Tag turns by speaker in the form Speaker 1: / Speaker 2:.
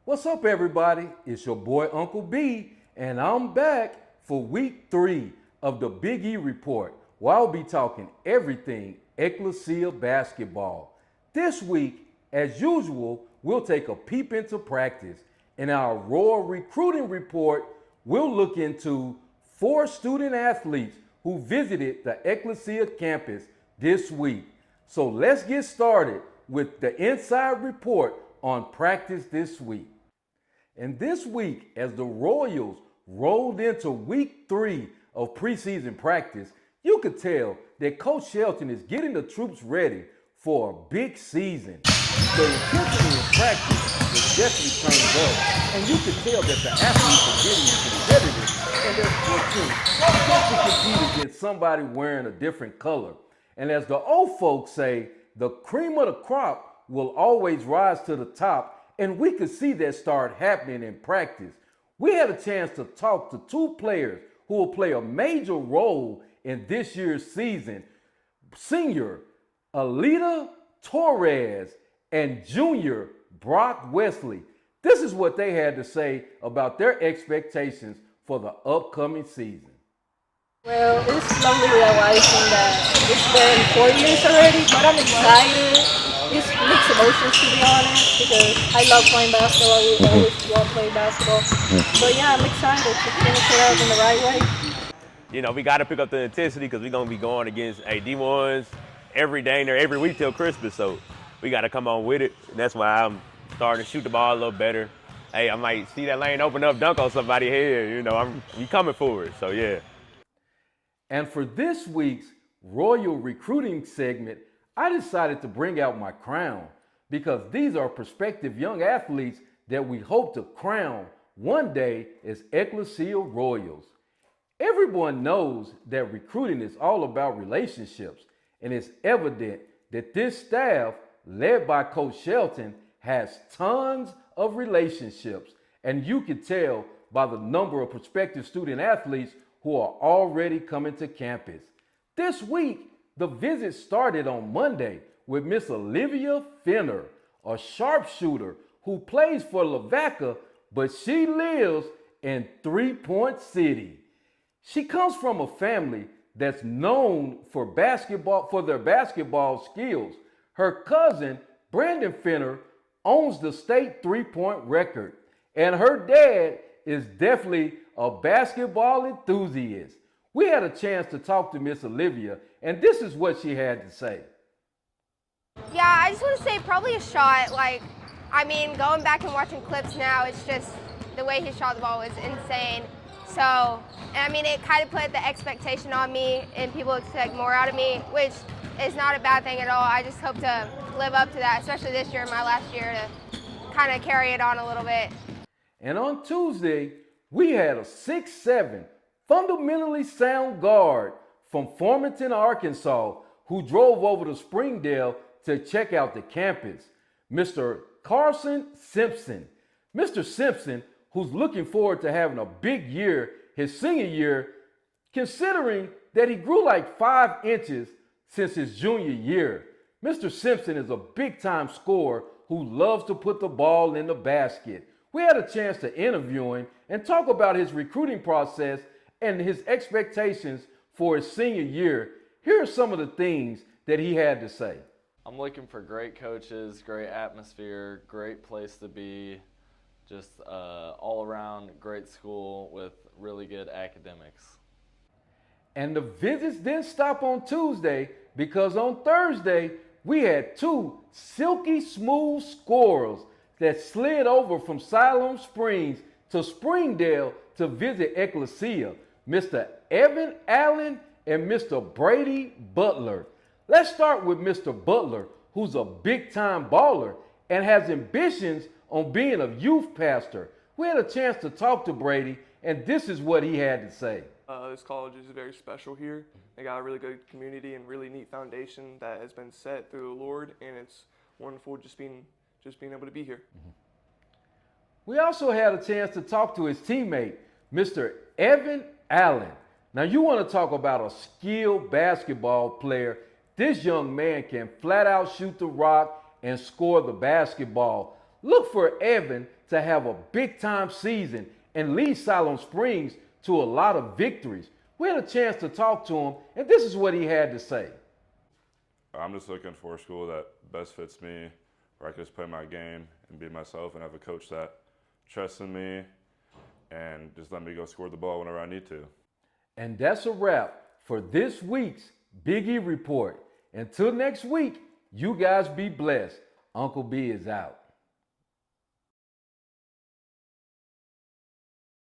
Speaker 1: What's up, everybody? It's your boy Uncle B, and I'm back for week 3 of the Big E Report, where I'll be talking everything Ecclesia basketball. This week, as usual, we'll take a peep into practice. In our Royal Recruiting Report, we'll look into 4 student athletes who visited the Ecclesia campus this week. So let's get started with the inside report on practice this week. And this week, as the Royals rolled into week 3 of preseason practice, you could tell that Coach Shelton is getting the troops ready for a big season. The intensity in practice was definitely turned up, and you could tell that the athletes are getting competitive, and they're pushing just to compete against somebody wearing a different color. And as the old folks say, the cream of the crop will always rise to the top, and we could see that start happening in practice. We had a chance to talk to 2 players who will play a major role in this year's season. Senior Alita Torres and junior Brock Wesley. This is what they had to say about their expectations for the upcoming season.
Speaker 2: Well, it's slowly realizing that it's been 4 years already, but I'm excited. It's mixed emotions, to be honest, because I love playing basketball. We always love playing basketball. But yeah, I'm excited to finish it out in the right way.
Speaker 3: You know, we got to pick up the intensity because we're going to be going against D1s every day and every week till Christmas. So we got to come on with it. And that's why I'm starting to shoot the ball a little better. Hey, I might see that lane open up, dunk on somebody's head. You know, we coming for it. So, yeah.
Speaker 1: And for this week's Royal Recruiting segment, I decided to bring out my crown because these are prospective young athletes that we hope to crown one day as Ecclesia Royals. Everyone knows that recruiting is all about relationships, and it's evident that this staff, led by Coach Shelton, has tons of relationships, and you can tell by the number of prospective student athletes who are already coming to campus. This week, the visit started on Monday with Miss Olivia Fenner, a sharpshooter who plays for Lavaca, but she lives in 3-Point City. She comes from a family that's known for their basketball skills. Her cousin, Brandon Fenner, owns the state 3-point record, and her dad is definitely a basketball enthusiast. We had a chance to talk to Miss Olivia, and this is what she had to say.
Speaker 4: Yeah, I just want to say probably a shot. Going back and watching clips now, it's just the way he shot the ball was insane. So, it kind of put the expectation on me, and people expect more out of me, which is not a bad thing at all. I just hope to live up to that, especially this year, my last year, to kind of carry it on a little bit.
Speaker 1: And on Tuesday, we had a 6'7", fundamentally sound guard from Farmington, Arkansas, who drove over to Springdale to check out the campus, Mr. Carson Simpson. Mr. Simpson, who's looking forward to having a big year his senior year, considering that he grew like 5 inches since his junior year. Mr. Simpson is a big-time scorer who loves to put the ball in the basket. We had a chance to interview him and talk about his recruiting process and his expectations for his senior year. Here are some of the things that he had to say.
Speaker 5: I'm looking for great coaches, great atmosphere, great place to be, just all around great school with really good academics.
Speaker 1: And the visits didn't stop on Tuesday because on Thursday we had 2 silky smooth scorers that slid over from Siloam Springs to Springdale to visit Ecclesia, Mr. Evan Allen and Mr. Brady Butler. Let's start with Mr. Butler, who's a big-time baller and has ambitions on being a youth pastor. We had a chance to talk to Brady, and this is what he had to say.
Speaker 6: This college is very special here. They got a really good community and really neat foundation that has been set through the Lord, and it's wonderful just being able to be here.
Speaker 1: We also had a chance to talk to his teammate, Mr. Evan Allen. Now you want to talk about a skilled basketball player. This young man can flat out shoot the rock and score the basketball. Look for Evan to have a big-time season and lead Siloam Springs to a lot of victories. We had a chance to talk to him, and this is what he had to say.
Speaker 7: I'm just looking for a school that best fits me, where I can just play my game and be myself and have a coach that trusts in me and just let me go score the ball whenever I need to.
Speaker 1: And that's a wrap for this week's Big E Report. Until next week, you guys be blessed. Uncle B is out.